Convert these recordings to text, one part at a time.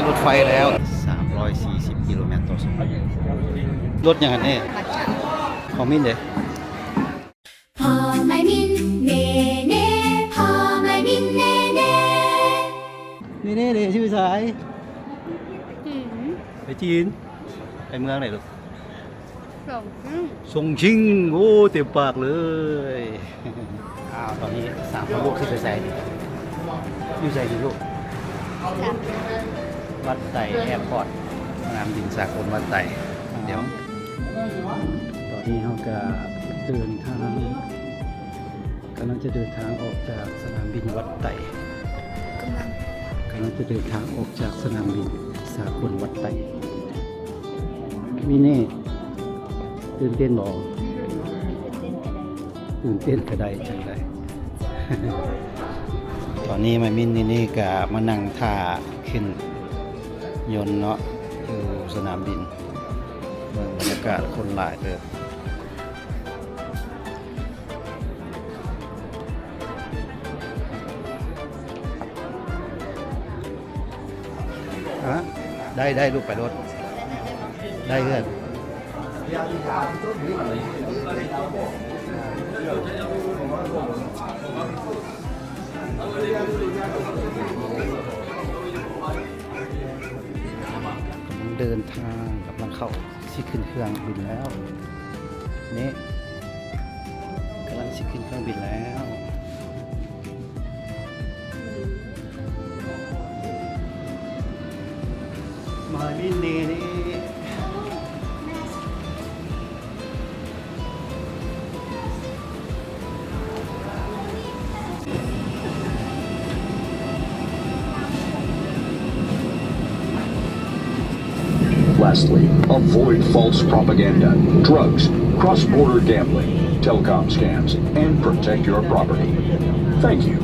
รถไฟแล้ว340กิโลเมตรต่อชั่วโมงรถอย่างนี้ของมินเด้พอไม่มินเน่เน่พอไม่มินเน่เน่นี่เด้ชื่อสายไปจีนไปเมืองไหนลูกส่งชิงโอ้เต็มปากเลยตอนนี้3 ลูกขึ้นไปใส่อยู่ใส่กี่ลูกวัดไต่แอร์พอร์ตสนามบินสากลวัดไต่เดี๋ยวตอนนี้เราก็เดินทางกำลังจะเดินทางออกจากสนามบินวัดไต่กำลังจะเดินทางออกจากสนามบินสากลวัดไต่มิเน่ตื่นเต้นบ่ตื่นเต้นก็ได้จังได้ ตอนนี้มามินนี่ก็มานั่งท่าขึ้นยนต์เนาะอยู่สนามบินเมืองบรรยากาศคนหลายเลยได้ลูกไปรถได้เพื่อนเดินทางกำลังเข้าที่ขึ้นเครื่องบินแล้วนี่กำลังที่ขึ้นเครื่องบินแล้วมาบินนี่Lastly, avoid false propaganda, drugs, cross-border gambling, telecom scams, and protect your property. Thank you.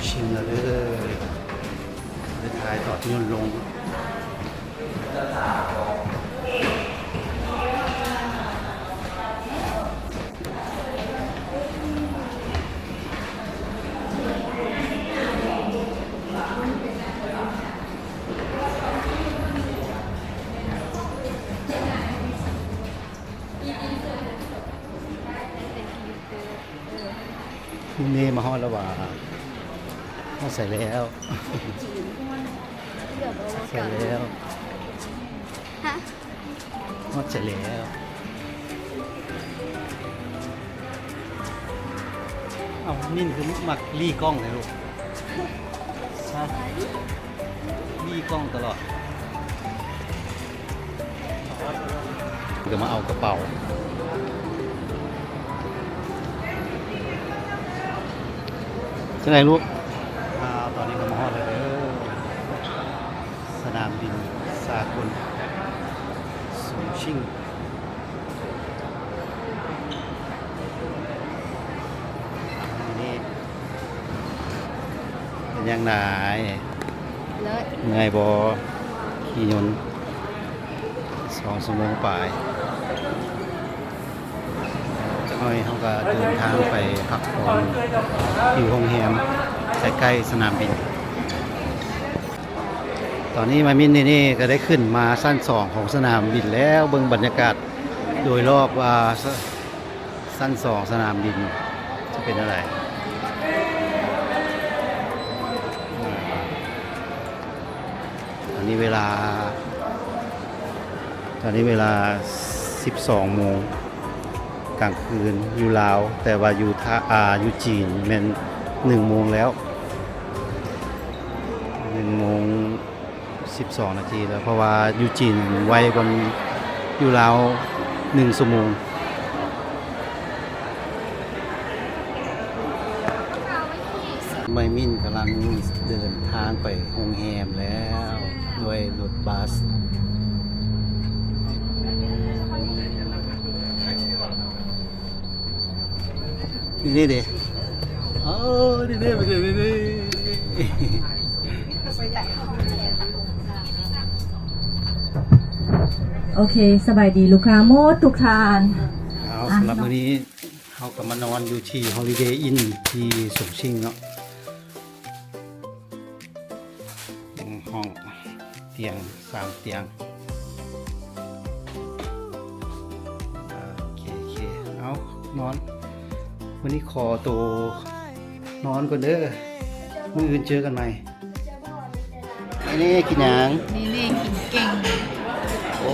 ชิงเลยไปถ่ายต่อยนต์ลงนี่มาฮอดแล้วว่าใส่แล้วใส่แล้วฮะใส่แล้วเอานิ่นคือมักรีกล้องเลยลูกรีกล้องตลอดเดี๋ยวมาเอากระเป๋าใช่ไหมลูกตอนนี้ก็มาฮอดเลยสนามบินสากลซูชิงนี่เป็นยังไงเงยบอขี่ยนต์2 ชั่วโมงไปจะให้เขาก็เดินทางไปพักผ่อนที่โรงแรมใกล้ๆสนามบินตอนนี้มามินนี่ก็ได้ขึ้นมาชั้น2ของสนามบินแล้วเบิ่งบรรยากาศโดยรอบว่าชั้น2สนามบินจะเป็นอะไร นี้เวลา 12 โมงกลางคืนอยู่ลาว แต่ว่าอยู่อยู่จีนแม่น1 โมงแล้ว 1 โมง 12 นาทีแล้ว เพราะว่าอยู่จีนไวกว่าอยู่ลาว1 ชั่วโมงไมมินกำลังเดินทางไปโรงแรมแล้วด้วยรถบัสนี่ดิโอ้นี่ไปเลยนี่ โอเคสบายดีลูกค้าโมดทุกทาน เอาสำหรับวันนี้เขาก็มานอนอยู่ที่ Holiday Inn ที่สงชิ่งเนาะห้องเตียง3 เตียงโอเคเอานอน วันนี้ขอตัวนอนก่อนเด้อมื้ออื่นเจอกันใหม่นี่กินหยัง นี่กินเก่ง โอ้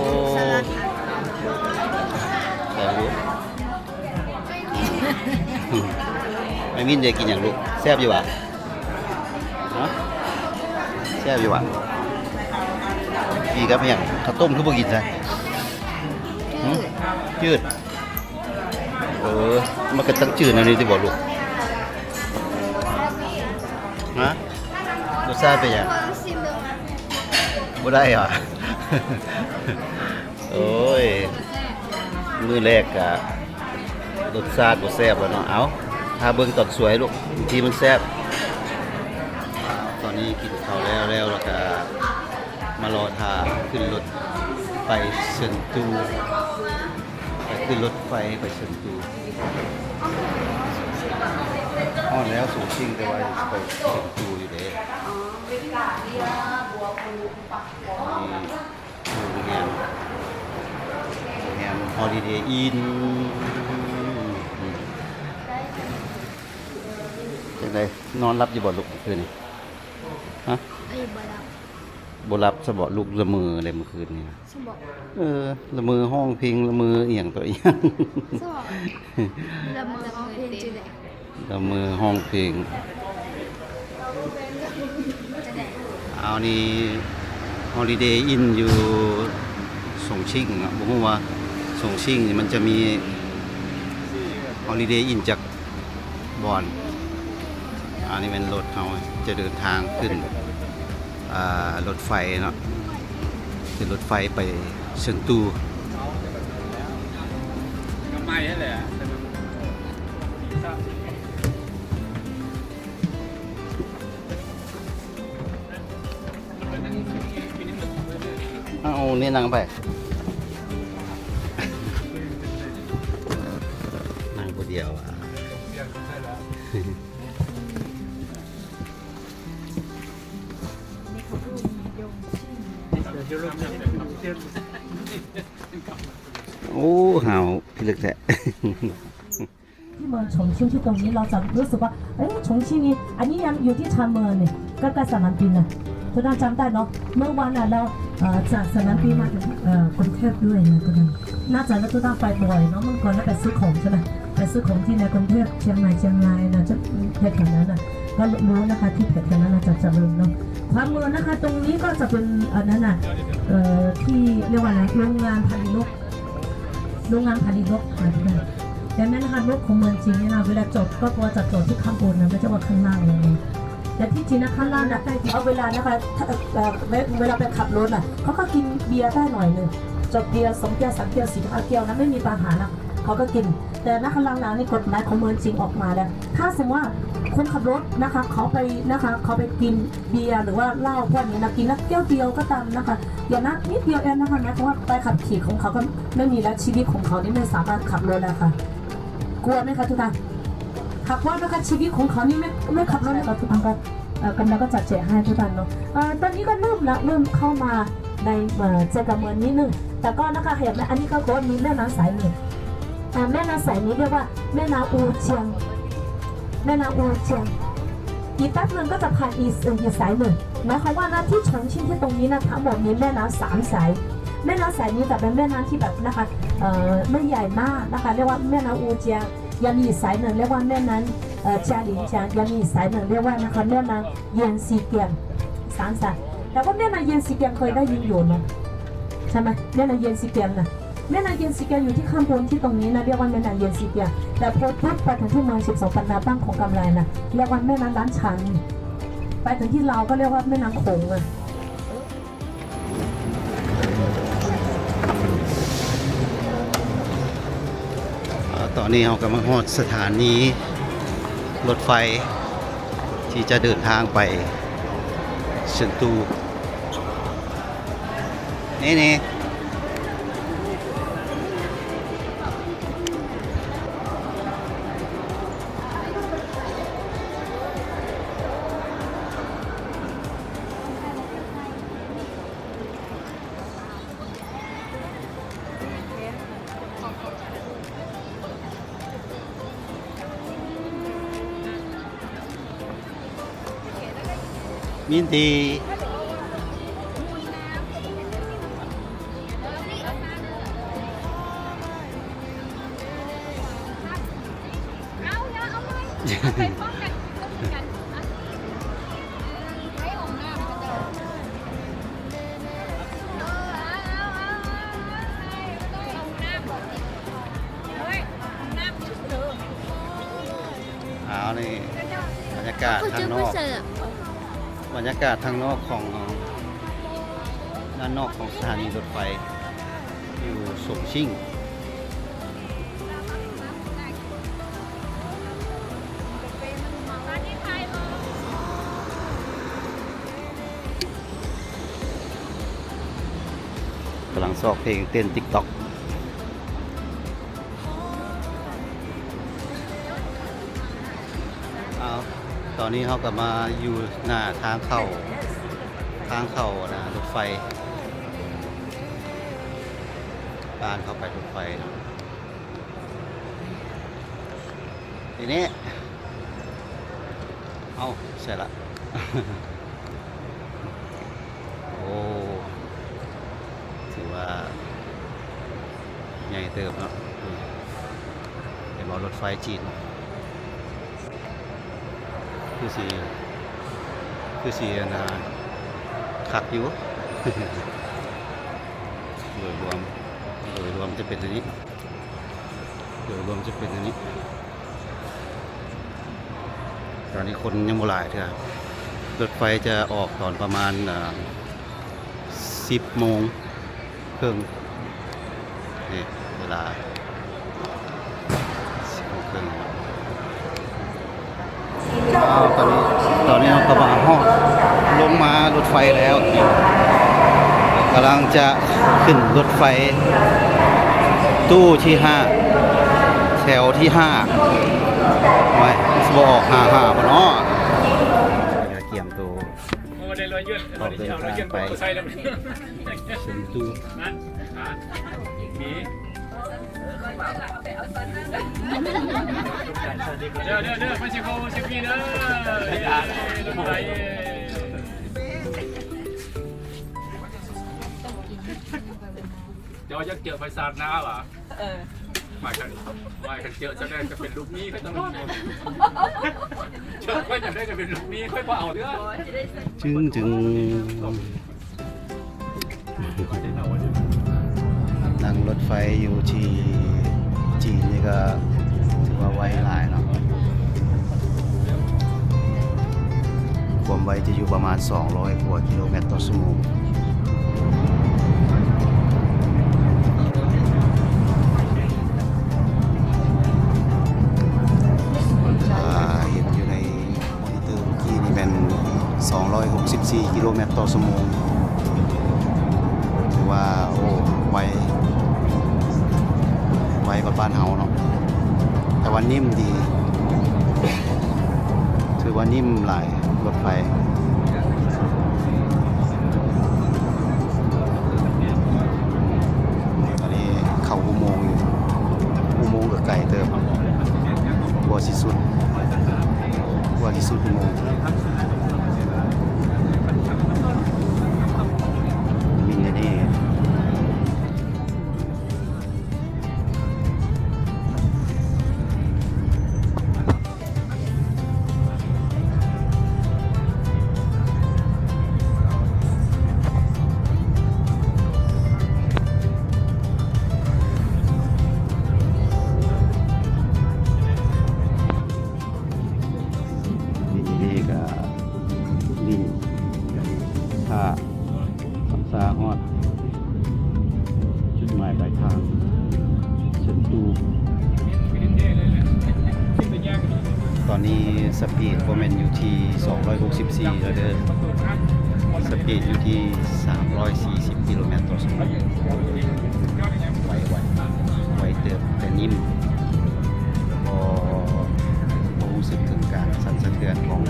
แต่รู้ไม่มินเดี๋ยวกินอย่างลูกแซ่บอยู่วะฮะแซ่บอยู่วะพี่ครับอย่างข้าวต้มคือบ่กินใช่จืดมันก็ตั้งจืดนะนี่ที่บอกลูกฮะรสชาติเป็นยังบ่ได้เหรอ โอ้ย มือแรกอะรสชาติบ่แซ่บแล้วเนาะ เอาถ้าเบิ่งตอนสวยลูกทีมันแซ่บตอนนี้กินข้าวแล้วก็มารอท่าขึ้นรถไปเซินตูไปขึ้นรถไฟไปเซินตูอ้อนแล้วสูงชิ่งแต่ว่าไปเซินตูอยู่เด้โรงแรม Holiday Inn จังไดนอนรับอยู่บ่ลูกคืนนี้ฮะ ไอ้บลับ บ่รับซะบ่ลูกละเมออะไรเมื่อคืนนี้นะ สบอก ละเมอห้องเพลงละเมออีหยังตัวอีหยัง สบอกละมือร้องเพลงจืด ละเมอห้องเพลง จะได้ เอานี่ Holiday Inn อยู่สงชิ่งอ่ะบ่ฮู้ว่าสงชิ่งนี่มันจะมี Holiday Inn จากบอนอันนี้เป็นรถเขาจะเดินทางขึ้นรถไฟเนาะขึ้นรถไฟไปเซินตูไม่ใช่เลยเอาเนี่ยนั่งไป นั่งคนเดียวอ่ะ โอ้ห่าวพี่ลึกแท้ ที่เมืองฉงชิ่งที่ตรงนี้เราจะรู้สึกว่าฉงชิ่งนี่อันนี้ยังอยู่ที่ชานเมืองนี่ใกล้ๆสนามบินนะทุกท่านจำได้เนาะเมื่อวันเราจากสนามบินมาถึงกรุงเทพด้วยนะทุกท่านน่าจะทุกท่านไปบ่อยเนาะเมื่อก่อนเราไปซื้อของใช่ไหมไปซื้อของที่ในกรุงเทพเชียงใหม่เชียงรายนะจะแถวๆนั้นนะก็รู้นะคะที่แถวๆนั้นจะเจริญเนาะความเมืองนะคะตรงนี้ก็จะเป็นอันนั้นน่ะที่เรียกว่าอะไรโรงงานผลิตนกนะแต่แม่นะคะนกของเมืองจีนเนี่ยนะเวลาจดก็ควรจะจดที่ข้างบนนะไม่ใช่ว่าข้างล่างเลยแต่ที่จริงนะข้างล่างนะเอาเวลานะคะเวลาไปขับรถอ่ะเขาก็กินเบียร์ได้หน่อยหนึ่งจดเบียร์2 แก้ว 3 แก้ว 4 5 แก้วนะไม่มีปัญหานะเขาก็กินแต่นะข้างล่างนี่กฎหมายของเมืองจีนออกมาแล้วถ้าสมมติว่าคนขับรถนะคะเขาไปกินเบียร์หรือว่าเหล้าพวกนี้นะกินแล้วแก้วเดียวก็ตามนะคะอย่านะนิดเดียวเองนะคะนะเพราะว่าไปขับขี่ของเขาก็ไม่มีแล้วชีวิตของเขานี่ไม่สามารถขับรถแล้วค่ะกลัวไหมคะทุกท่านหากว่านะคะชีวิตของเขานี่ไม่ขับรถแล้วทุกท่านก็กำลังก็จัดแจกให้ทุกท่านเนาะตอนนี้ก็เริ่มเข้ามาในเจกับเมืองนิดนึงแต่ก็นะคะเห็นไหมอันนี้ก็โกมีแม่น้ำสายหนึ่งแม่น้ำสายนี้เรียกว่าแม่น้ำอูเจียง อีกแป๊บนึงก็จะผ่านอีกสายหนึ่งหมายความว่านะที่ฉงชิ่งที่ตรงนี้นะทั้งหมดมีแม่น้ำ3 สายแม่น้ำสายนี้จะเป็นแม่น้ำที่แบบนะคะไม่ใหญ่มากนะคะเรียกว่าแม่น้ำอูเจียงยังมีอีกสายหนึ่งเรียกว่าแม่น้ำจาหลินจางยังมีอีกสายหนึ่งเรียกว่านะคะแม่น้ำเยียนซีเกียง3 สายแต่ว่าแม่น้ำเยียนซีเกียงเคยได้ยินอยู่นะใช่ไหมแม่น้ำเยียนซีเกียงนะแม่น้ำเยียนซีเกียงอยู่ที่ข้างบนที่ตรงนี้นะเรียกว่าแม่น้ำเยียนซีเกียงแต่พอปุ๊บไปถึงที่เมือง12 ปันนาบ้างของกำไรนะเรียกว่าแม่น้ำล้านชันไปถึงที่เราก็เรียกว่าแม่น้ำโขงอ่ะ ตอนนี้เรากำลังฮอดสถานีรถไฟที่จะเดินทางไปเซินตูนี่มินตีเอานี่บรรยากาศทางนอก บรรยากาศทางนอกของด้านนอกของสถานีรถไฟอยู่สงชิ่งกำลังซอกเพลงเต้น TikTok ตอนนี้เขากลับมาอยู่หน้าทางเข้านะรถไฟบ้านเข้าไปรถไฟนะทีนี้เอาใช่ละ โอ้ถือว่าใหญ่เติมเนาะเป็นรถไฟจีนคือสีนะขักอยู่ โดยรวมจะเป็นอันนี้ตอนนี้คนยังบ่หลายเท่าไหร่รถไฟจะออกตอนประมาณ10 โมงครึ่งนี่เวลา10 โมงครึ่งตอนนี้เรากำลังลงมารถไฟแล้วกำลังจะขึ้นรถไฟตู้ที่5แถวที่5ไม่สบออก55ปะเนาะจะเกี่ยมตัวออกเดินทางไปเซินตูเด้อมาชิโกชิพีเด้อเดี๋ยวจะเกี่ยวไปสาดน้าเหรอไม่กันเกี่ยวจะได้จะเป็นลูกนี้ค่อยต้องเชื่อค่อยจะได้จะเป็นลูกนี้ค่อยเปล่าเด้อจึงนั่งรถไฟอยู่ที่จีนนี่ก็ถือว่าไวหลายเนาะความไวจะอยู่ประมาณ200 กว่ากิโลเมตรต่อชั่วโมงเห็นอยู่ในมอนิเตอร์เมื่อกี้นี่เป็น264 กิโลเมตรต่อชั่วโมงถือว่าโอ้ไวกว่าบ้านเฮาเนาะแต่ว่านิ่มดีถือว่านิ่มหลายรถไฟตอนนี้เข้าอุโมงค์อยู่อุโมงค์กับไก่เติมกว่าที่สุดอุโมงค์ บินถ้าสัมสาฮอดจุดหมายปลายทางเชิญตูตอนนี้สปีดโมเมนต์อยู่ที่264แล้วเด้อสปีดอยู่ที่340กิโลเมตรต่อชั่วโมงไวเติบแต่นิ่มพอรู้สึกถึงการสั่นสะเทือนของ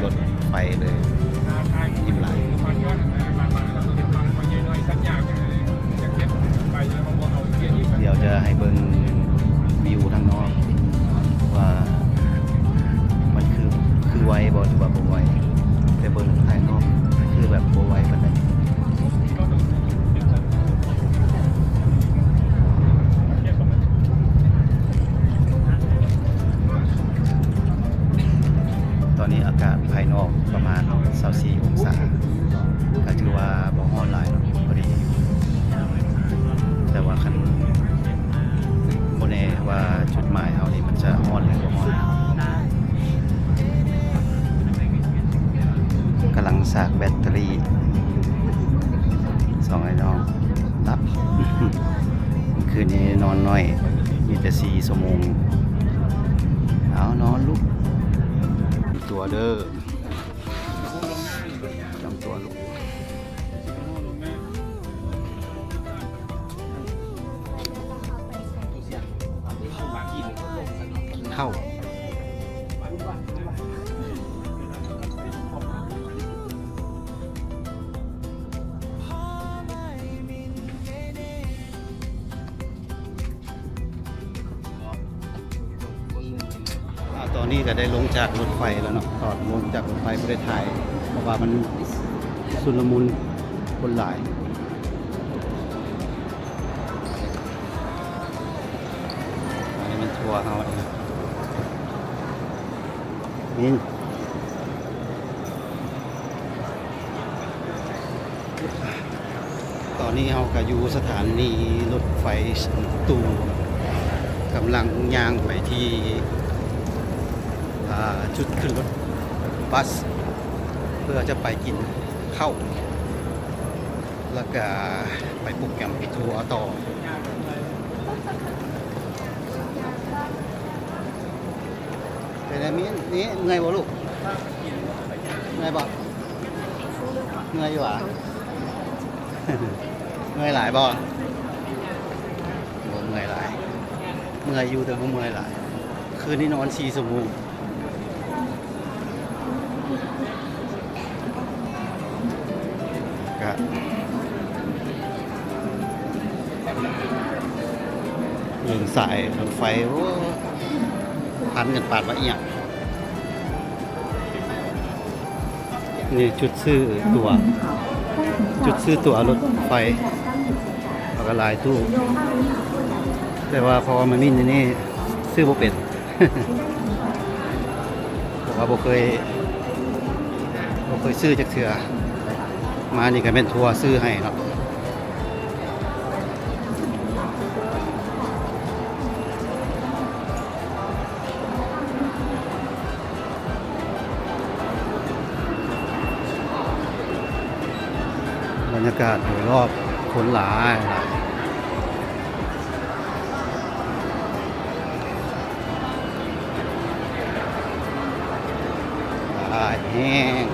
รถไฟเลยนิ่มไหลเดี๋ยวจะให้เบิ่งวิวทางนอกว่ามันคือไวบ่หรือว่าบ่ไวแต่เบิ่งภายนอกคือแบบบ่ไวปานใดตอนนี้อากาศภายนอกประมาณ24องศาก็ถือว่าบ่ร้อนหลายเนาะพอดีแต่ว่าคันบ่แน่ว่าจุดหมายเฮานี่มันจะร้อนหรือบ่ร้อนกำลังสากแบตเตอรี่สองไอ้น้องรับ คืนนี้นอนน้อยมีแต่4ชั่วโมงเอานอนลุกตัวเด้อจำตัวลุกเข้าตอนนี้ก็ได้ลงจากรถไฟแล้วเนาะตอนลงจากรถไฟประเทศไทยเพราะว่ามันสุลมุนคนหลายอันนี้มันทัวร์เขานี่ตอนนี้เราก็อยู่สถานีรถไฟตูกำลังย่างไปที่จุดขึ้นรถบัสเพื่อจะไปกินข้าวแล้วก็ไปโปรแกรมไปทัวร์ต่อเป็นไงมิ้นนี่เงยบ่ลูกเงยบ่เงยอยู่หรอ เงยหลายบ่เงยหลายเงยอยู่แต่บ่เงยหลายคืนนี้นอน4 ชั่วโมงเรื่องสายรถไฟพันกันปาดว่าอีหยังนี่จุดซื้อตั๋วรถไฟแล้วก็หลายตู้แต่ว่าพอมามินนี่ซื้อบ่เป็น บอกว่าบ่เคยซื้อจักเทื่อมานี่ก็เป็นทัวร์ซื้อให้เนาะบรรยากาศโดยรอบคนหลายแห้ง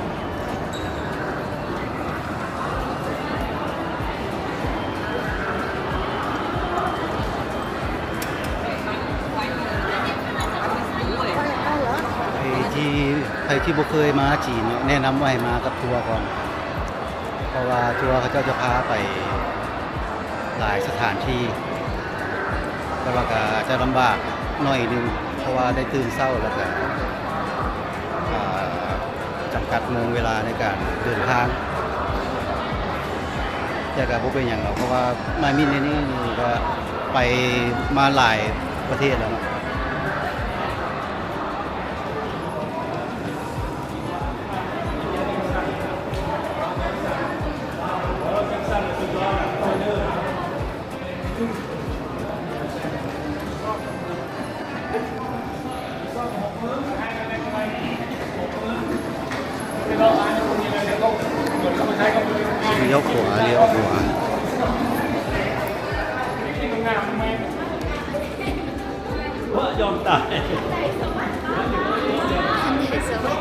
ใครที่บ่เคยมาจีนแนะนำว่าให้มากับทัวร์ก่อนเพราะว่าทัวร์เขาจะพาไปหลายสถานที่แต่ว่าก็จะลำบากหน่อยนึงเพราะว่าได้ตื่นเช้าแล้วก็จำกัดโมงเวลาในการเดินทางแต่ก็บ่เป็นอย่างเราเพราะว่ามามินนี่ก็ไปมาหลายประเทศแล้วเนาะ เลี้ยวขวาเลี้ยวขวา ยอมตาย คันเทสวัสดิ์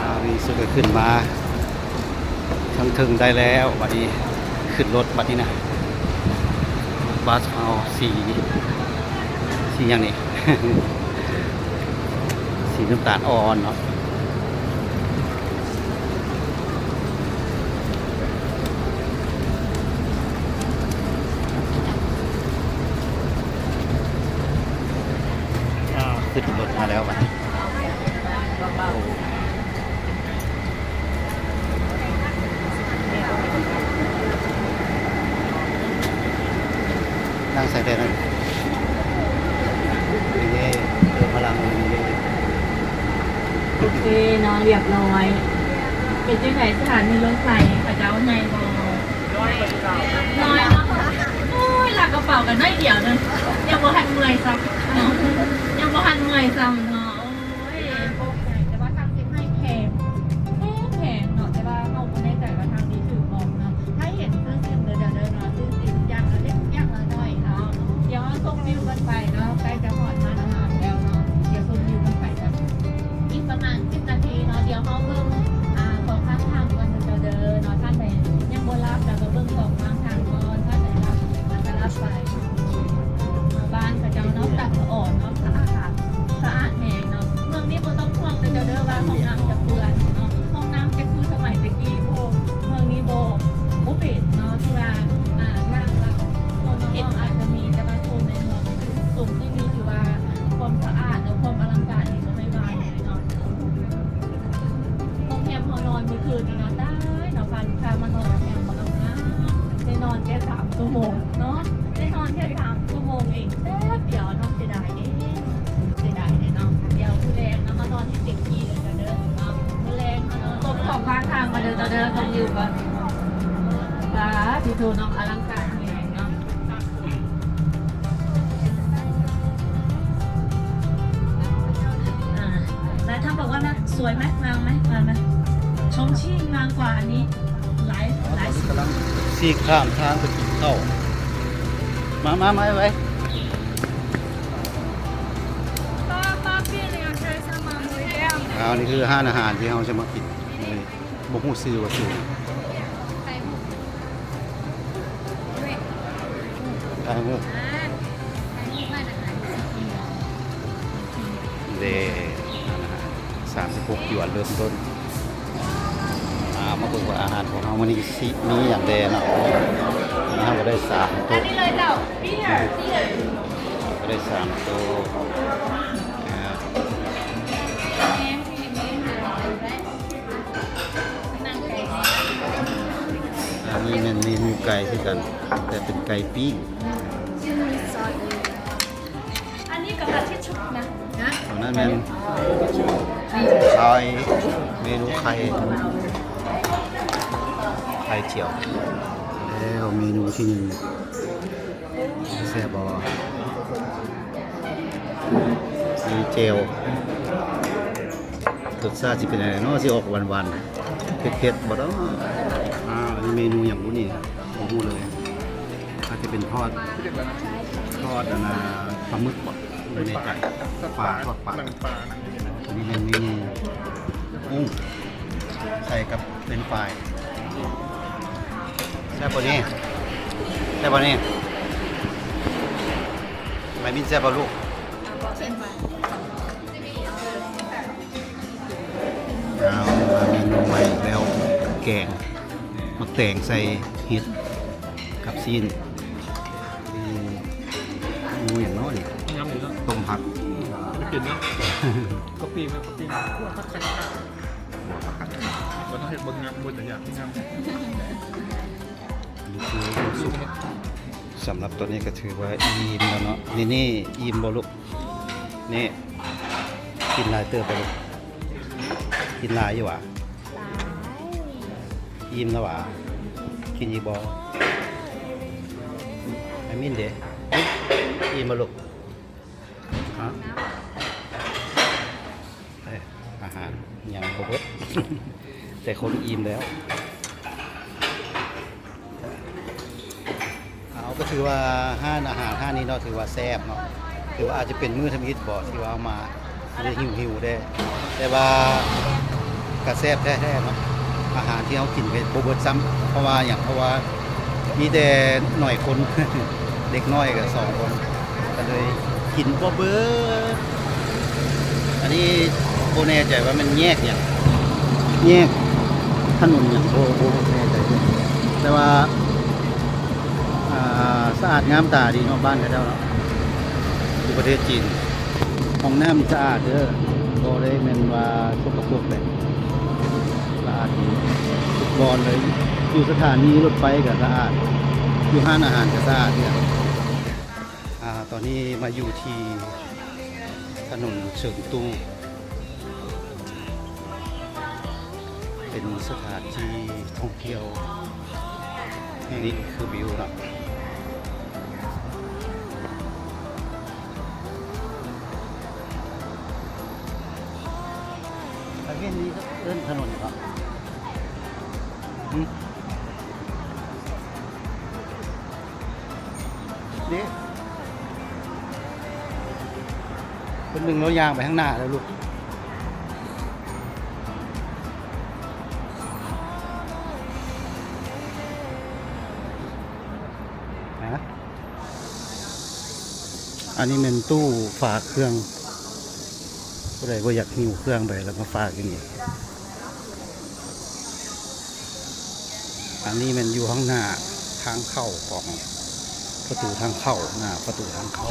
อารีสุดก็ขึ้นมาทั้งถึงได้แล้วบัดนี้ขึ้นรถบัดนี้นะบัสเอาสีอย่างนี้ สีน้ำตาลอ่อนเนาะขึ้นรถมาแล้วบัดนี้นั่งใส่ได้นั่นนี่เติมพลังนี่ โอเคนอนเรียบร้อยเป็นที่ไหนสถานีรถไฟพระเจ้าในบอน้อยเนาะโอ้ยหลักกระเป๋ากันน้อยเดียวนึงยังบ่ทันเมื่อยซ้ำเนาะยังบ่ทันเมื่อยซ้ำเนาะโอ้ยโอเคแต่ว่าทางที่ให้แพงแพงเนาะแต่ว่าเราไม่แน่ใจว่าทางนี้ถือบอกเนาะถ้าเห็นซื้อซิมเดี๋ยวเดินเนาะซื้อซิมอย่างละเล็กอย่างละน้อยเนาะเดี๋ยวส่งวิวกันไปเนาะใกล้จะหอดมาแล้วแล้วเนาะเดี๋ยวส่งวิวกันไปกันอีกประมาณ10 นาทีเนาะเดี๋ยวเขาเบิ่งของข้างทางก่อนจะเดินเนาะท่านใดยังบ่รับแล้วก็เบิ่งของข้างทางก่อนท่านใดรับมันก็รับไปบ้านกับเจ้าเนาะตัดอ่อนเนาะสะอาดแห้งเนาะเมืองนี้บ่ต้องห่วงแต่เจ้าเด้อว่าห้องน้ำจะเปื้อนเนาะห้องน้ำจะคือสมัยตะกี้โบเมืองนี้บ่ปิดเนาะที่ว่านั่งแล้วคนเห็นอาจจะมีแต่ว่าโซนในเมืองสูงที่มีถือว่าความสะอาดและความอลังการนี่บ่ไม่ว่าเลยเนาะโรงแรมพอนอนเมื่อคืนนี่เนาะได้เนาะพาลูกค้ามานอนโรงแรมบ่ต้องนะได้นอนแค่3 ชั่วโมงเนาะได้นอนแค่3 ชั่วโมงเองแป๊บเดียวเนาะเสียดายเนาะเดี๋ยวผู้แรงเนาะมานอนที่เต็มที่เลยเด้อเนาะผู้แรงมานอนตบของข้างทางมาเด้อต้องอยู่ก่อนที่ทูน้องอลังการแรงเนาะแล้วถ้าบอกว่านะสวยไหมงามไหมชมชี่งามกว่าอันนี้หลายสิบ กำลังซีกข้ามทางไปกินข้าวมาไว้ นี่คือห้านอาหารที่เราจะมากินเลยบ่ฮู้ซื้อว่าซื้อไก่หมูเด้36 หยวนเริ่มต้นมาเบิ่งว่าอาหารของเราวันนี้สิมีอย่างแดเนาะนี่เราก็ได้3 ตัวอันนี้เลยเจ้าพี่อ่ะ ก็ได้3 ตัวอันนี้เป็นเมนูไก่ที่กัน แต่เป็นไก่ปิ้ง อันนี้กับดักที่ชุบนะ ตรงนั้นเป็นไข่เมนูไข่เจียวแล้วเมนูที่หนึ่งแซ่บบอมีเจลรสชาติจะเป็นอะไรเนาะสิออกหวานๆเผ็ดๆบ่เนาะอันนี้เมนูอย่างนี้ผมพูดเลยอาจจะเป็นทอดอันน่ะปลาหมึกบ่ไม่แน่ใจปลาทอดปลาอันนี้เป็นเมนูกุ้งใส่กับเป็นปลายแซ่บบ่นี่ไม่มีแซ่บบ่ลูกเอามาเมนูใหม่แล้วแกงมาแต่งใส่เห็ดกับซีนงูอย่างน้อยนี่ ย้ำอีกแล้ว ต้มผัก ไม่กินเนาะก็ปีมันพักกันมันต้องเห็นบนงามบนแต่อย่างที่งาม นี่คือความสุขสำหรับตัวนี้ก็ถือว่าอิ่มแล้วเนาะนี่อิ่มบ่ลูกนี่กินหลายเติบไปลูกกินหลายอยู่หว่ะ อิ่มแล้วหวะกินอีกบอไอ้มินเด้อิ่มมาลูกฮะอาหารยังครบ แต่คนอิ่มแล้วเอาก็ถือว่าห้านอาหารห้านนี้เนาะถือว่าแซ่บเนาะถือว่าอาจจะเป็นมื้อทำอิฐบ่ที่ว่าเอามาได้หิวได้แต่ว่ากระแซ่บแท้ๆเนาะอาหารที่เขากินไปบ่เบิดซ้ำเพราะว่ามีแต่หน่อยคน เด็กน้อยกับ2 คนก็เลยกินบ่เบิดอันนี้โบแน่ใจว่ามันแยกถนนอย่างโบแน่ใจแต่ว่าสะอาดงามตาดีเนาะบ้านเขาเจ้าเนาะอยู่ประเทศจีนห้องน้ำสะอาดเด้อบ่ได้แม่นว่าสกปรกเลยสะอาดดีทุกบอนเลยอยู่สถานีรถไฟก็สะอาดอยู่ห้านอาหารก็สะอาดเนี่ยตอนนี้มาอยู่ที่ถนนเฉิงตูเป็นสถานที่ท่องเที่ยวแห่งนี้คือวิวนะประเทศนี้ก็เดินถนนครับนี่คนหนึ่งเรายางไปข้างหน้าแล้วลูกอันนี้เป็นตู้ฝากเครื่องผู้ใดบ่อยากหิวเครื่องไปแล้วมาฝากอย่างนี้อันนี้มันอยู่ข้างหน้าทางเข้าของประตูทางเข้าหน้าประตูทางเข้า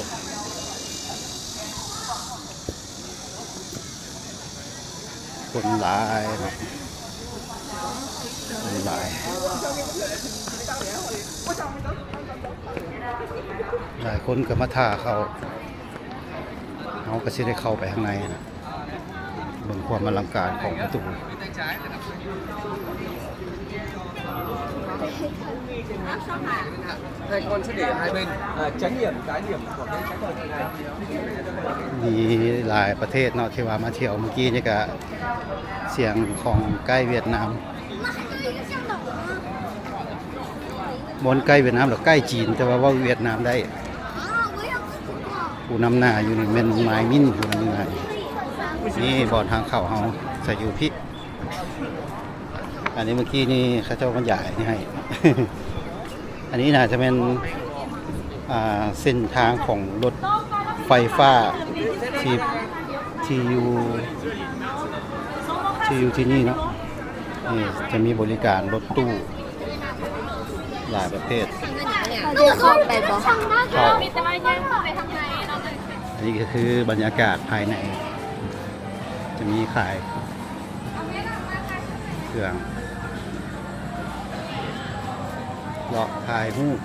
คนหลายนะคนหลายหลายคนก็มาท่าเขาก็สิได้เข้าไปข้างในนะเบิ่งความอลังการของประตู Hai con sẽ để hai bên tránh điểm cái điểm của cái trái cầu này. มีหลายประเทศเนาะที่ว่ามาเที่ยวเมื่อกี้นี่ก็เสียงของใกล้เวียดนามบนใกล้เวียดนามหรือใกล้จีนแต่ว่าเวียดนามได้ผู้นำหน้าอยู่นี่เป็นไม้มิ้นผู้นำหน้านี่บอนทางเข้าเฮาใส่อยู่พี่อันนี้เมื่อกี้นี่เขาเจ้าบรรยายนี่ให้ อันนี้น่าจะเป็นเส้นทางของรถไฟฟ้าที่อยู่ที่นี่เนาะนี่จะมีบริการรถตู้หลายประเภท เดี๋ยวเข้าไปบอก เข้าอันนี้ก็คือบรรยากาศภายในจะมีขายเครื่องเลาะถ่ายรูป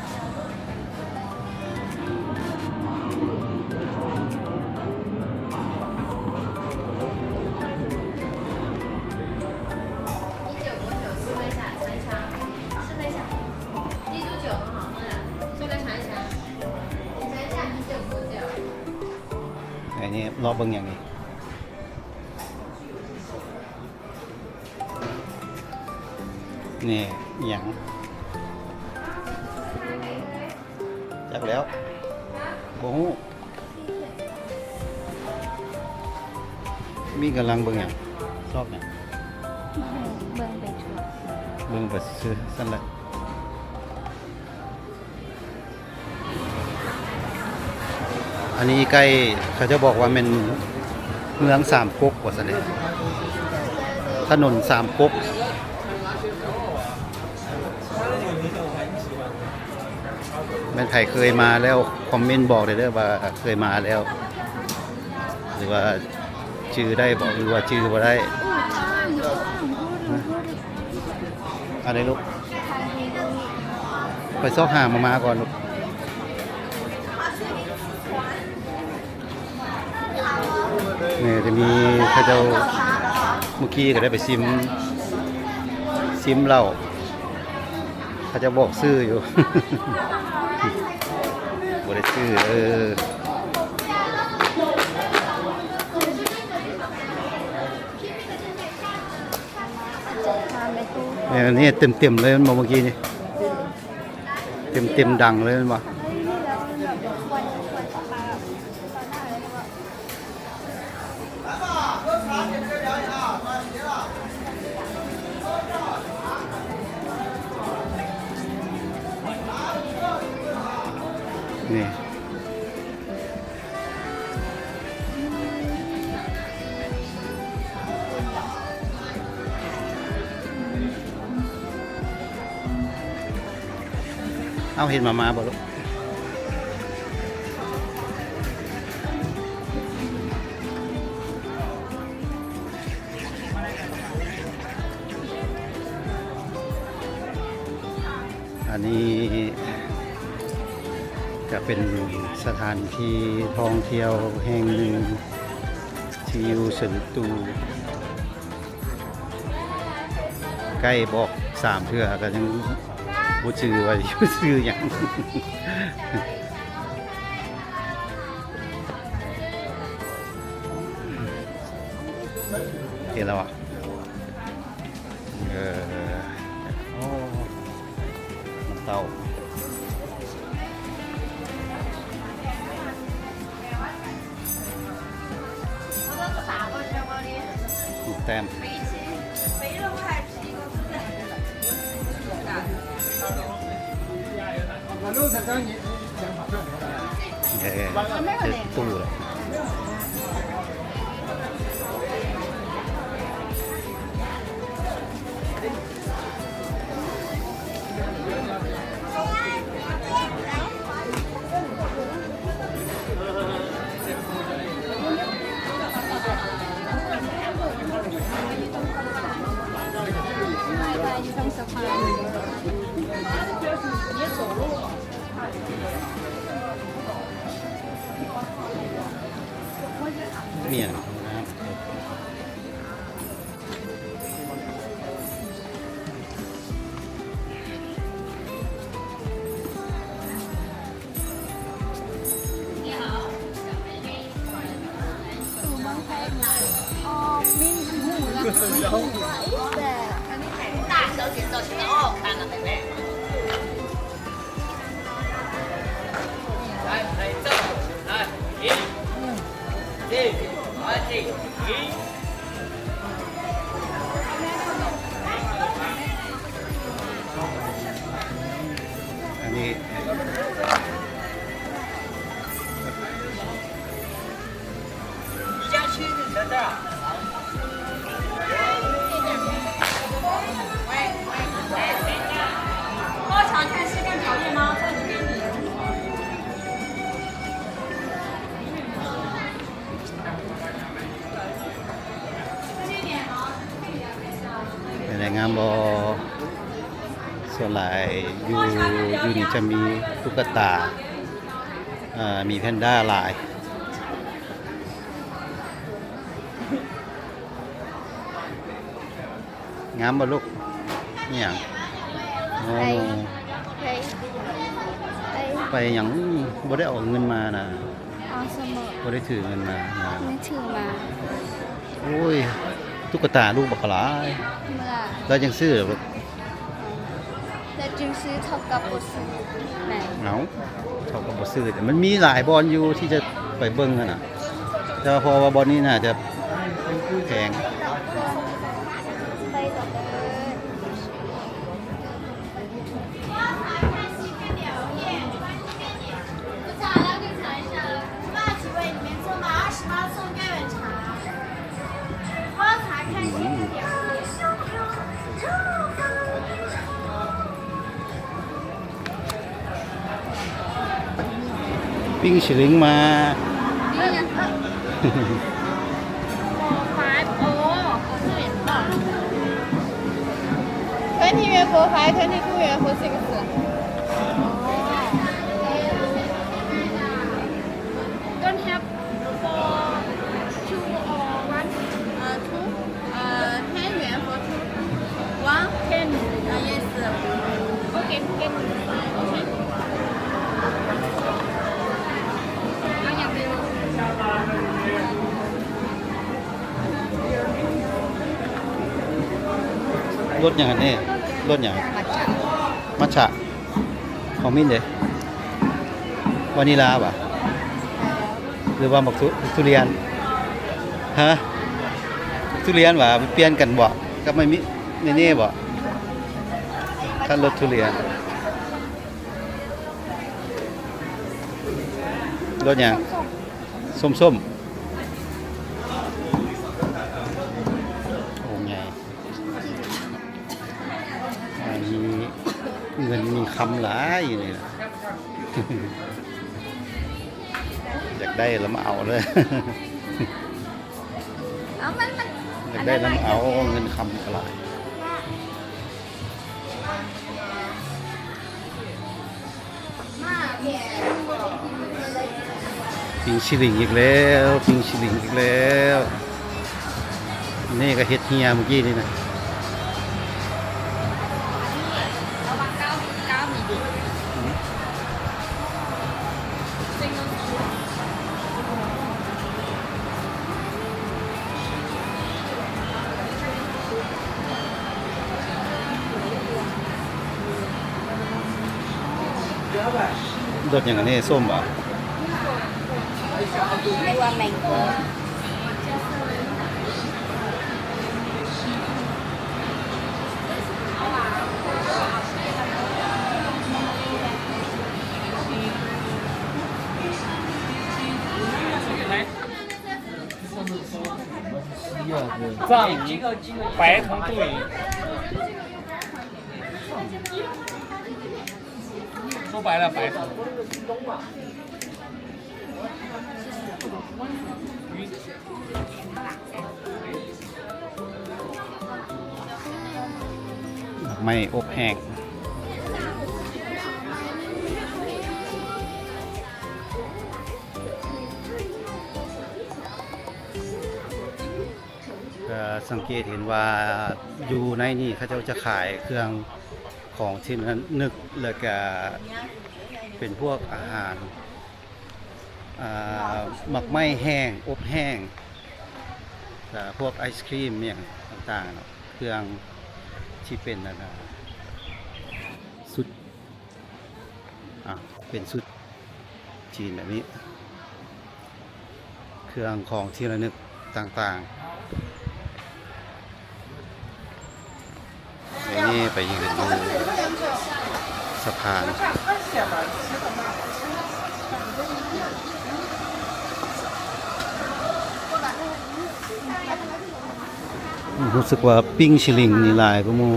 อันนี้รอบเบิ่งอย่างนี้นี่อย่างจักแล้วโบฮู้มีกำลังเบิ่งอย่างชอบเนี่ย เบิ่งไปทั่ว เบิ่งไปซื้อสั่นแหละอันนี้ใกล้เขาจะบอกว่าเป็นเมืองสามก๊กว่าซั่นเด้ถนนสามก๊กแม่นไผเคยมาแล้วคอมเมนต์บอกได้เด้อว่าเคยมาแล้ว หรือว่าชื่อได้บอกหรือว่าชื่อบ่ได้อะไรลูกไปซอกหามาก่อนลูกเนี่ยจะมีเขาเจ้าเมื่อกี้ก็ได้ไปซิมเหล้า เขาจะบอกซื้ออยู่ บริซื้อเนี่ยนี่เต็มเลยมันบอกเมื่อกี้นี่เต็มดังเลยมันบอกนี่เอาเห็นมาบ่ลูกอันนี้จะเป็นสถานที่ท่องเที่ยวแห่งหนึ่งที่อยู่เฉินตูใกล้บอก3 เทื่อก็ยังบ่ชื่อว่าอยู่ชื่อหยัง เห็นแล้วอ่ะโอ้น้ำเต้าแต้มเจอตู้เลยเมียนนะครับอันนี้เป็นไงงามบอส่วนหลายอยู่นี่จะมีตุ๊กตามีแพนด้าลายงามบ่ลูกเนี่ยโอ้ไปหยังบ่ได้เอาเงินมานะ เอาเสมอ บ่ได้ถือเงินมานะ ไม่ถือมา โอ้ยตุ๊กตาลูกบักหลาย เมื่อ แล้วยังซื้อเหรอลูก แต่จึงซื้อเท่ากับบทซื้อแม่ เอาเขาก็บ่ซื้อแต่มันมีหลายบอลอยู่ที่จะไปเบิ่งกันน่ะแต่ว่าพอว่าบอลนี้น่าจะแพง ไปต่อเลย ปิ้งชิลิงมา นี่ไง5 โอ้เห็นป่ะ20 元 for 5 22 元 for 6 don't have for 2 or 1 2 10 yuan for 2 1 10 yes okay รสอย่างนี้รสอย่างมัทฉะของมินเด้วานิลาป่ะหรือว่าหมกทุเรียนฮะทุเรียนว่ะเปลี่ยนกันบ่กับไม่มีนี่บ่ขั้นรสทุเรียนรสอย่างส้มโอ้ไงมีเงินมีคำหลายอยู่นี่นะ อยากได้แล้วมาเอาเลย เอามัน อยากได้แล้วมาเอาเงินคำกระไรปิงชิลิงอีกแล้วปิงชิลิงอีกแล้วนี่ก็เฮ็ดเฮียเมื่อกี้นี่นะรสอย่างนี้ส้มป่ะ ไม่ว่าแมงโก้ 藏白糖豆饮，说白了白糖。 ไม่อบแห้งสังเกตเห็นว่าอยู่ในนี่เขาจะขายเครื่องของที่นึกแล้วก็เป็นพวกอาหารหมักไหม้แห้งอบแห้งพวกไอศครีมเนี่ยต่างๆเครื่องที่เป็นสุดเป็นสุดจีนแบบนี้เครื่องของที่ระลึกต่างๆนี่ไปยืนดูสะพานรู้สึกว่าปิ้งชิลิงนี่ลายก็มู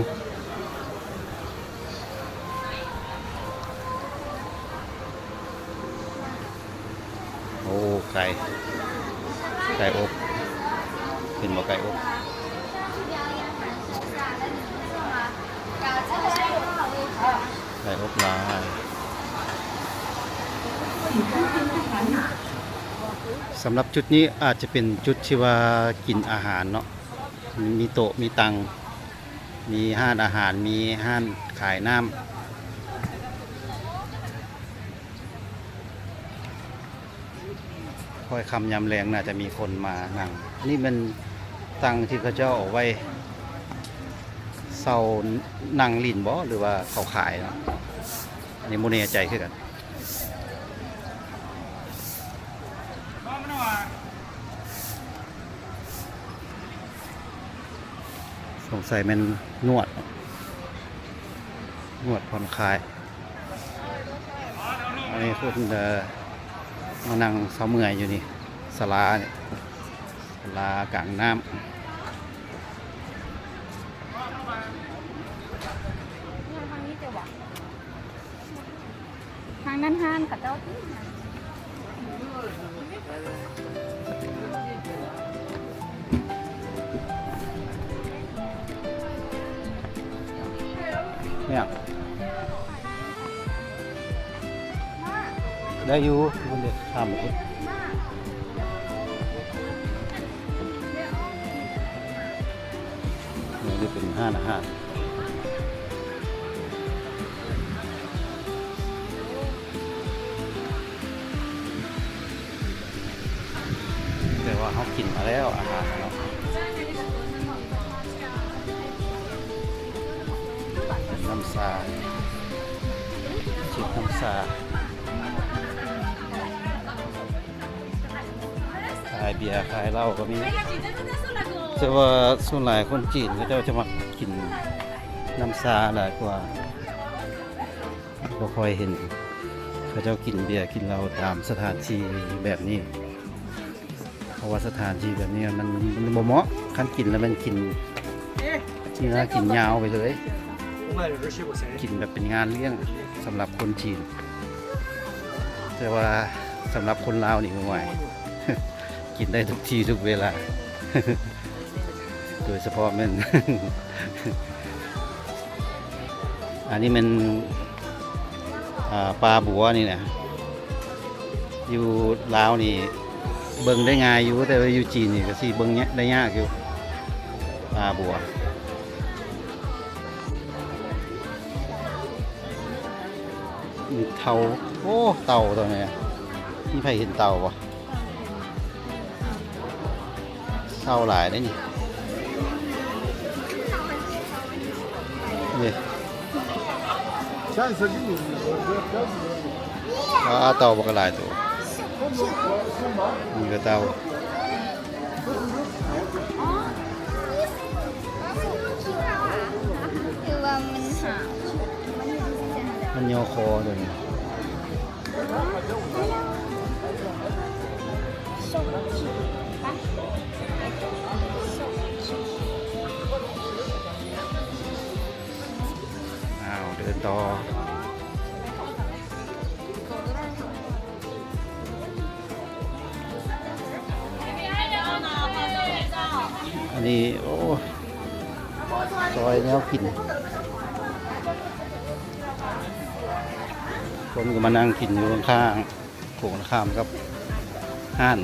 โอ้ไก่อบเป็นบ่ไก่อบไก่อบลายสำหรับจุดนี้อาจจะเป็นจุดที่ว่ากินอาหารเนาะมีโต๊ะมีตังมีห้านอาหารมีห้านขายน้ำค่อยคำยำแรงน่าจะมีคนมานั่งนี่มันตังที่เขาเจ้าเอาไว้เซานั่งลินบ่หรือว่าเขาขายเนาะนี่โมเน่ใจขึ้นกันสงสัยมันนวดผ่อนคลายอันนี้คนมานั่งเสาเมื่อยอยู่นี่ศาลาเนี่ยศาลากลางน้ำ ทางนั้นห้านกับเจ้าที่ เนี่ยได้อยู่คุณเด็กทำคุณนี่เป็นห้านอาหาร กินมาแล้วอาหารเนาะน้ำซาจิบน้ำซาขายเบียร์ขายเหล้าก็มีแต่ว่าส่วนหลายคนจีนเขาจะมากินน้ำซาหลายกว่าบ่ค่อยเห็นเขาเจ้ากินเบียร์กินเหล้าตามสถานที่แบบนี้เพราะว่าสถานที่แบบนี้มันบ่เหมาะคันกินแล้วมันกินนี่นะกินยาวไปเลยกินแบบเป็นงานเลี้ยงสำหรับคนจีนแต่ว่าสำหรับคนลาวนี่ไม่ไหว กินได้ทุกที่ทุกเวลา โดยเฉพาะมัน อันนี้มันปลาบัวนี่นะอยู่ลาวนี่เบิ่งได้ง่ายอยู่แต่ว่าอยู่จีนนี่ก็สิเบิ่งเนี้ยได้ยากอยู่ปลาบัวมีเต่าโอ้เต่าตัวนี้มีใครเห็นเต่าปะเต่าหลายได้นี่นี่เต่าบอกหลายตัวนี่ก็เต่าคือว่ามันหา มันยอคอตัวนี้เดินต่ออันนี้โอ้ซอยแนวกินคนก็มานั่งกินอยู่ข้างๆโขงข้ามกับห้าน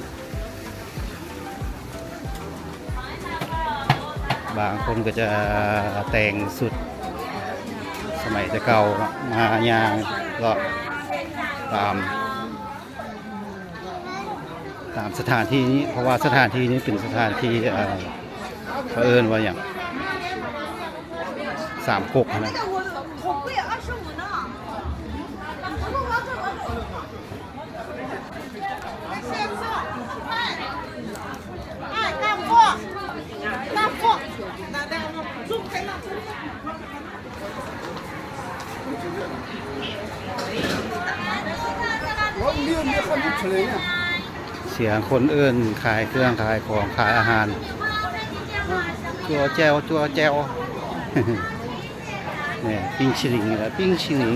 บางคนก็จะแต่งสุดสมัยแต่เก่ามาย่างก็ตามสถานที่นี้เพราะว่าสถานที่นี้เป็นสถานที่เผอิญว่าอย่างสามก๊กนะ เสียงคนเอื้นขายเครื่องขายของขายอาหารจัวแจวเนี่ยปิ้งชิลิงนะปิ้งชิลิง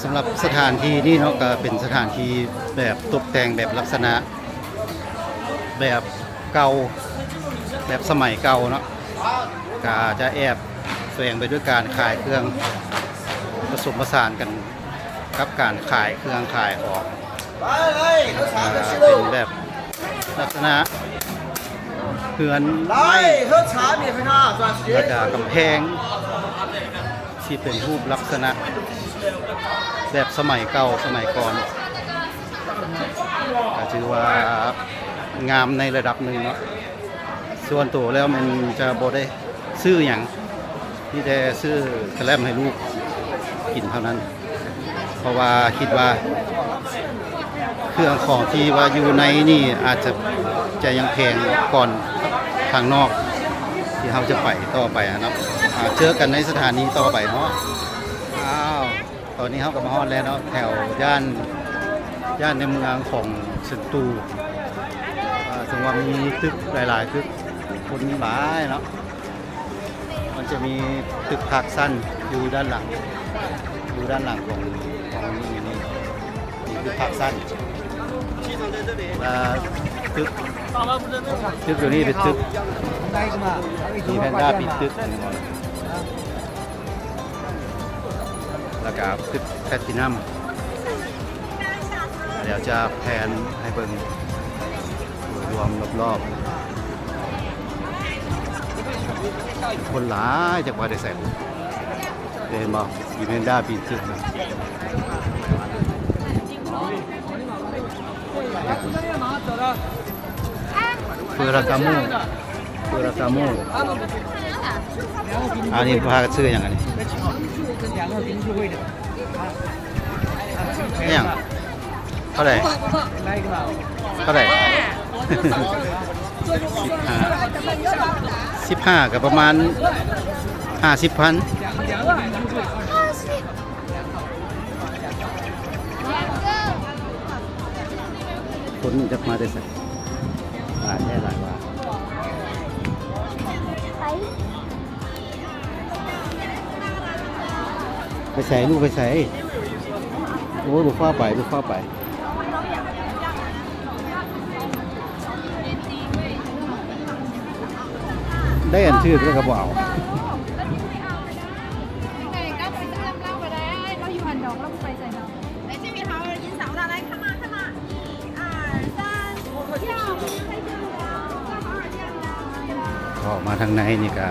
สำหรับสถานที่นี่เนาะก็เป็นสถานที่แบบตกแต่งแบบลักษณะแบบเก่าแบบสมัยเก่าเนาะก็จะแอบแฝงไปด้วยการขายเครื่องผสมผสานกันกับการขายเครื่องขายของเป็นแบบลักษณะเฮือนไม้กระดาษกำแพงที่เป็นรูปลักษณะแบบสมัยเก่าสมัยก่อนก็ถือว่างามในระดับหนึ่งเนาะส่วนตัวแล้วมันจะบ่ได้ซื้ออย่างที่แต่ซื้อกระแลมให้ลูกกินเท่านั้นเพราะว่าคิดว่าเครื่องของที่ว่าอยู่ในนี่อาจจะยังแพงก่อนทางนอกที่เราจะไปต่อไปนะครับเจอกันในสถานีต่อไปเนาะตอนนี้เขาก็มาฮอดแล้วเนาะแถวย่านในเมืองของเซินตูถึงว่ามีตึกหลายๆตึกคนหลายเนาะมันจะมีตึกภาคสั้นอยู่ด้านหลังของนี่คือภาคสั้นตึกตัวนี้เป็นตึกมีแพนด้าปิดตึกแล้วก็ตึกแพลตินัมเดี๋ยวจะแผนให้เบิ่งรวมรอบๆคนหลายจากว่าได้ใส่เดินมามีแพนด้าปิดตึกนะ เฟอร์รากาโมอันนี้พากันซื้ออย่างไรเนี่ยเท่าไหร่15กับประมาณ50,000คนจะมาได้สักหลายแค่หลายว่าไปใส่ลูกไปใส่โอ้ยบุกฟ้าไปได้อันชื่อก็กระเป๋าออกมาทางในนี่ก็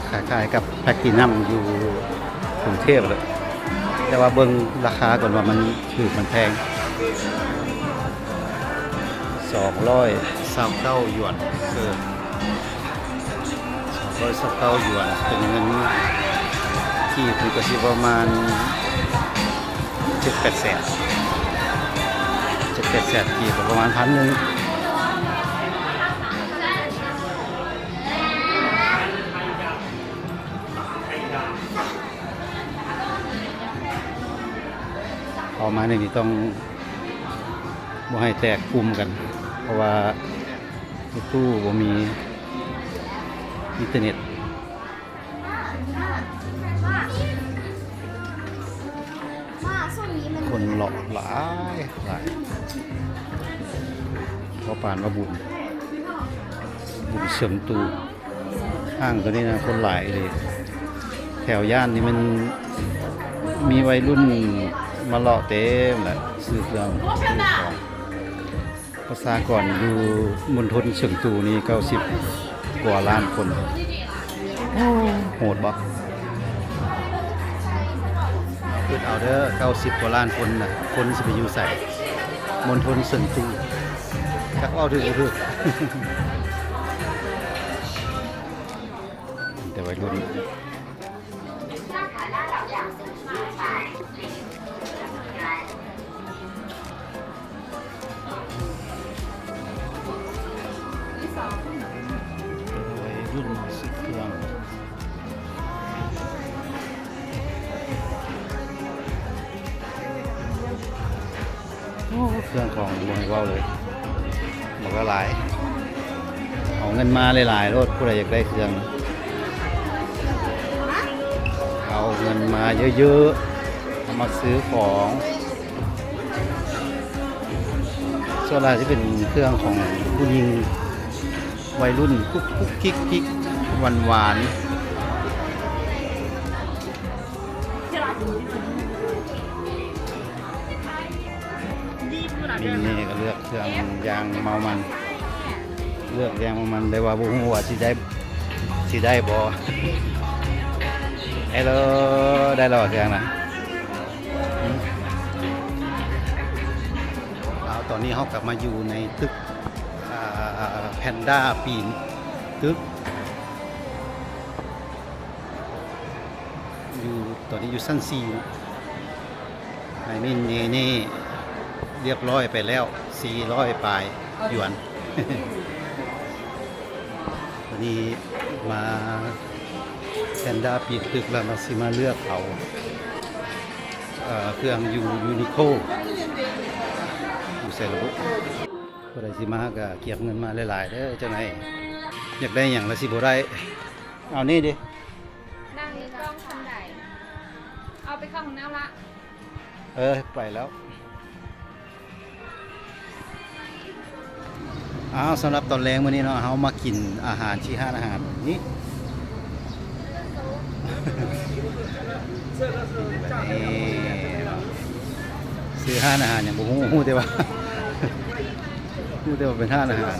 คล้ายๆกับแพคตินัมอยู่กรุงเทพเลยแต่ว่าเบิ่งราคาก่อนว่ามันถูกมันแพง229หยวน229หยวนเป็นเงินที่คือก็สิประมาณ 7-8 แสนกี่ก็ประมาณ1,000ออกมาในนี้ต้องบ่ให้แตกกลุ่มกันเพราะว่าในตู้บ่มีอินเทอร์เน็ตคนหลอกหลายเขาปานว่าบุญเสริมตูห้างตัวนี้นะคนหลายเลยแถวย่านนี้มันมีวัยรุ่นมาเลาะเต็มแหละซื้อเครื่องซื้อของภาษาก่อนอยู่มณฑลเฉิงตูนี่90 กว่าล้านคนโหดบ่พูดเอาเด้อ90 กว่าล้านคนน่ะคนสิไปอยู่ใส่มณฑลเฉิงตูจักเอาถึงแต่วัยรุ่นสิเครื่องเครื่องของบ่ให้เว้าเลยบอกว่าหลายเอาเงินมาหลายๆรถผู้ใดอยากได้เครื่องเอาเงินมาเยอะๆเอามาซื้อของส่วนใหญ่ที่เป็นเครื่องของผู้หญิงวัยรุ่นกุ๊กกิ๊กหวานนี่ก็เลือกเครื่องยางเมามันเลือกยางเมามันได้ว่าบุ้งหัวสิได้บ่เอลได้หรอเครื่องนะตอนนี้เขากลับมาอยู่ในตึกแพนด้าปีนตึกอยู่ตอนนี้อยู่ชั้น4ไอ้มินนี่เรียบร้อยไปแล้ว400 ปลายหยวน วันนี้มาแพนด้าปีนตึกแล้วมาสิมาเลือกเอาเครื่องอยู่ยูนิโคอยู่ใส่ระบบก็ได้สิมาก็เก็บเงินมาหลายๆเด้อจังไงอยากได้อย่างละสิบ่ได้เอานี่ดิ นั่งกล้องคันใดเอาไปเข้าห้องน้ำละ ไปแล้วสำหรับตอนแรงวันนี้เนาะเรามากินอาหารที่ห้านอาหารนี่ ซื้อห้านอาหารอย่างบ่ฮู้แต่ว่าเป็นห้านอาหาร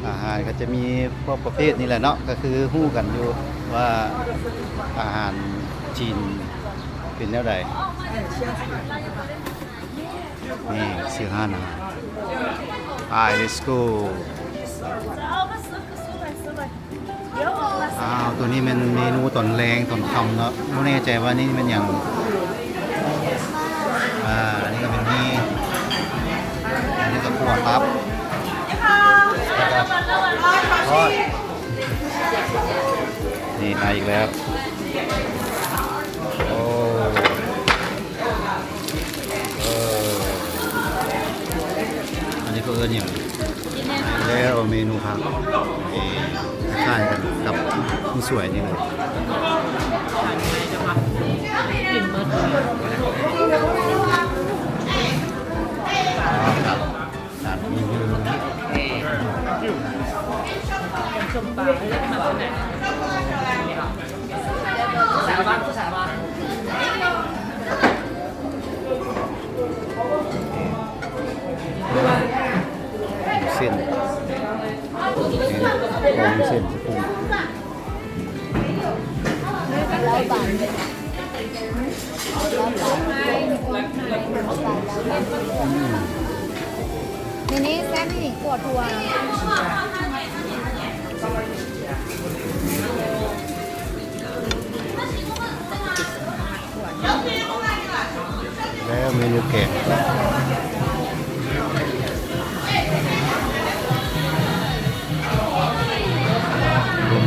อาหารก็จะมีพวกประเภทนี้แหละเนาะก็คือฮู้กันอยู่ว่าอาหารจีนเป็นแนวใด นี่ซื้อห้านะไป let's go ตัวนี้เป็นเมนูตอนแรงตอนค่ำเนาะไม่แน่ใจว่านี่เป็นอย่างอันนี้ก็เป็นนี่อันนี้ก็ขั่วครับทอดนี่มาอีกแล้วโอ้อันนี้ก็เอิ้นอย่างแล้วเมนูผักคล้ายกันกับนี่สวยนี่เลยครับร้านนี้คือเส้นเส้นสกุล ในนี้แซ่บอีกตัวทัวร์ แล้วเมนูแกง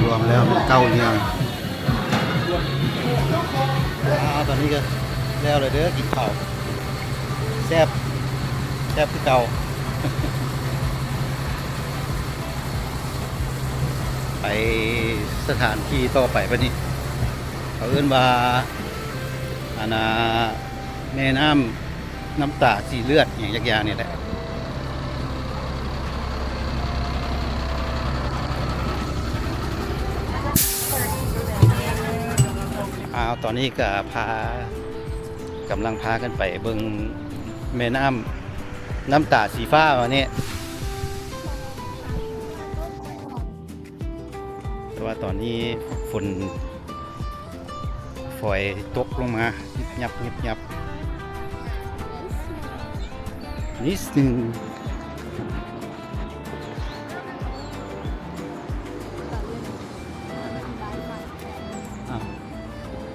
รวมๆแล้วมันเก้าเนี่ยตอนนี้ก็แล้วเลยเด้อกินข้าวแซ่บคือเก่า ไปสถานที่ต่อไปปะนี่เขาเอื้นว่าอาณาแม่น้ำตาสีเลือดอย่างยักษ์ยาเนี่ยแหละตอนนี้ก็กำลังพากันไปเบิ่งแม่น้ำตาสีฟ้าวันนี้แต่ว่าตอนนี้ฝนฝอยตกลงมายับนิดนึง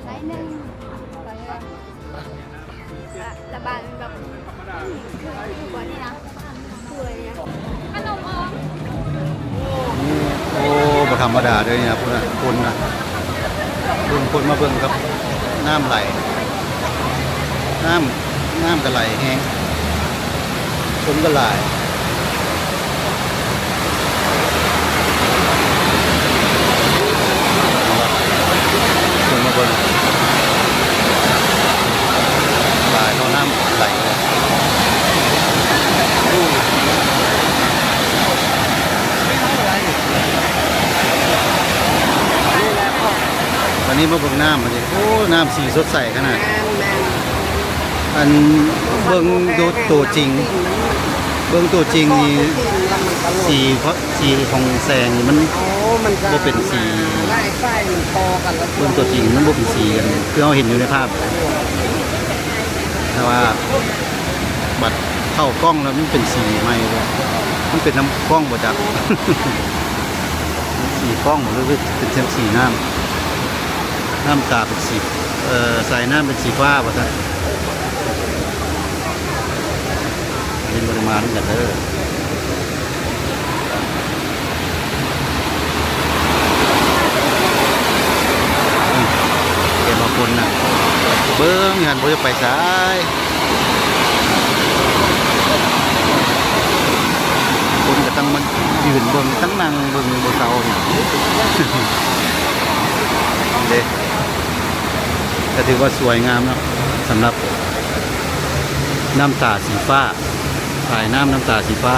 ไซส์หนึ่งระบายแบบคือกว่านี้นะสวยนะขนมอม โอ้ประธรรมดาด้วยนะพวกนั้นคนนะคนมาเบิ่งครับน้ำไหลน้ำก็ไหลแห้งคนก็ไหลคนมาเบิ่งไหลเท่าน้ำไหลเลยวันนี้มาเบิ่งน้ำมันโอ้น้ำสีสดใสขนาดอันเบิ่งดูตัวจริงนี่สีของแสงนี่มันบ่เป็นสีเบิ่งตัวจริงมันบ่เป็นสีกันคือเราเห็นอยู่ในภาพแต่ว่าบัดเข้ากล้องแล้วมันเป็นสีใหม่เลยมันเป็นน้ำกล้องบ่จัก สีกล้องหรือเป็นสีน้ำตาเป็นสีสายน้ำเป็นสีฟ้าป่ะท่านเป็นปริมาณกันเด้อเก็บมาคนนะเบิ้งหันพอจะไปซ้ายคนก็ตั้งมันยืนเบิ้งตั้งนั่งเบิ้งบนเสาเนี่ย เด้ก็ถือว่าสวยงามเนาะสำหรับน้ำตาสีฟ้าสายน้ำตาสีฟ้า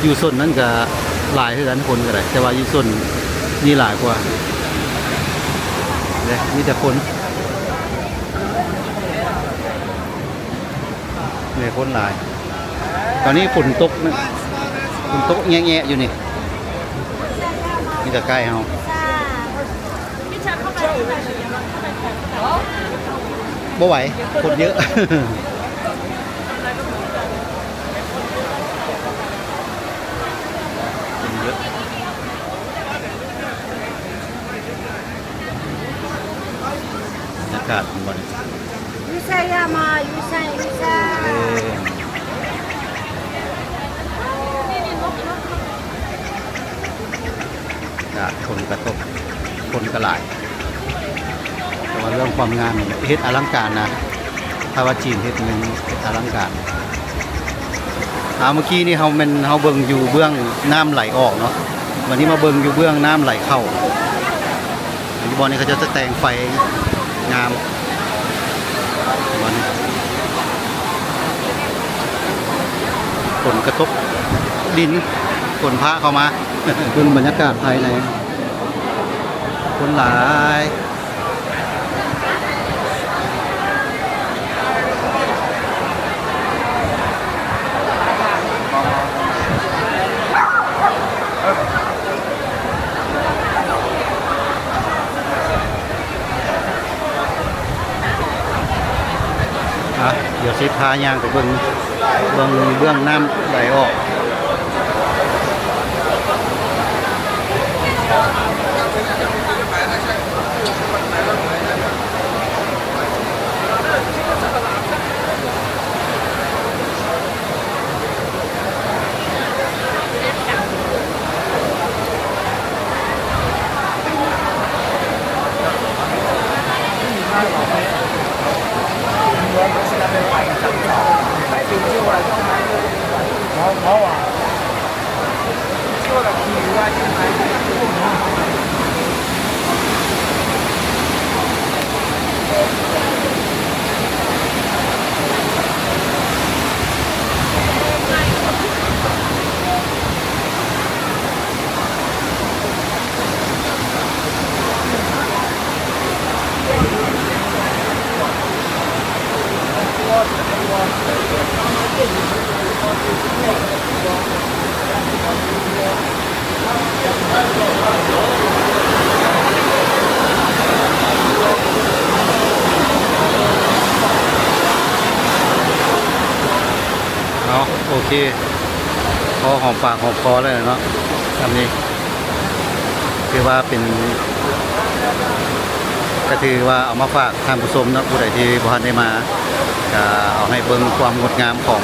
อยู่ส่วนนั้นก็หลายเท่ากันคนก็ได้แต่ว่าอยู่ส่วนนี่หลายกว่าเด้มีแต่คนเนี่ยคนหลายตอนนี้ฝนตกนะฝนตกแง่ๆอยู่นี่มีแต่ใกล้เฮาบ่ไหวคนเยอะ ากาศมันบ่เนี่ย ยูไซยามายูไซยูไซ อากาศคนกระทบคนกระหลายแต่ว่าเรื่องความงามนี่เฮ็ดอลังการนะถ้าว่าจีนเฮ็ดมันเฮ็ดอลังการเมื่อกี้นี่เฮาเบิ่งอยู่เบื้องน้ำไหลออกเนาะวันนี้มาเบิ่งอยู่เบื้องน้ำไหลเข้าอันนี้บอลนี่เขาจะแต่งไฟงามบอลฝนกระทบดินฝนพระเข้ามา ดูบรรยากาศภายในคนหลายเดี๋ยวสิพาย่างไปเบิ่งเบื้องน้ำไหลออกโอเคพอหอมปากหอมคอเลยเนาะทำนี้คือว่าเป็นก็ถือว่าเอามาฝากท่านผู้ชมนะผู้ใดที่บ่ทันได้มาก็เอาให้เบิ่งความงดงามของ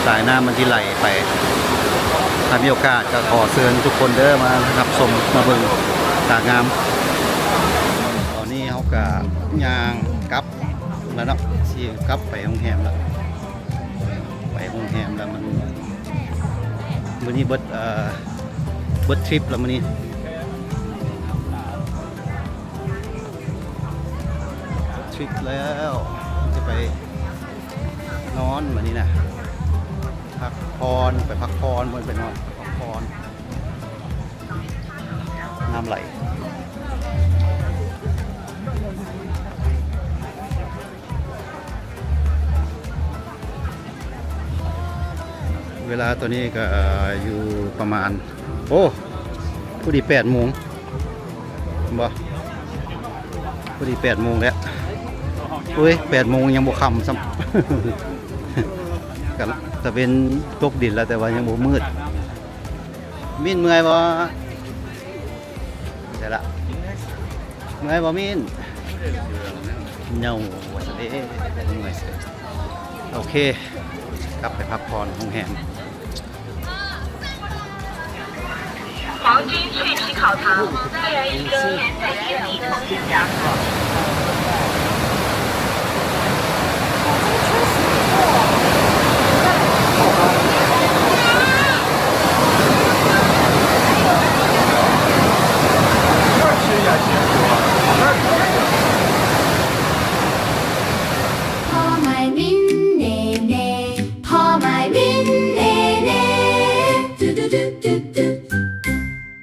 สายน้ำมันที่ไหลไปถ้ามีโอกาสก็ขอเชิญทุกคนเด้อมารับชมมาเบิ่งสายงามตอนนี้เขาก็ย่างกลับแล้วเนาะสิกลับไปโรงแรมแล้วไปโรงแรมแล้วมื้อนี้เบิดทริปแล้วมื้อนี้ทริปแล้วจะไปนอนมื้อนี้นะพักผ่อนไปพักผ่อนบ่ไปนอนพักผ่อนน้ำไหลเวลาตัวนี้ก็อยู่ประมาณโอ้พอดี8 โมงบ่พอดี8 โมงแล้วเฮ้ย8 โมงยังบ่ค่ำซ้ำกันจะเป็นตกดินแล้วแต่ว่ายังบ่มืดมินเมื่อยบ่ใช่ละเมื่อยบ่มินเหงาว่าซะเด้เมื่อยโอเคกลับไปพักผ่อนโรงแรม皇军去皮烤堂，一人一个免费电礼可以奖。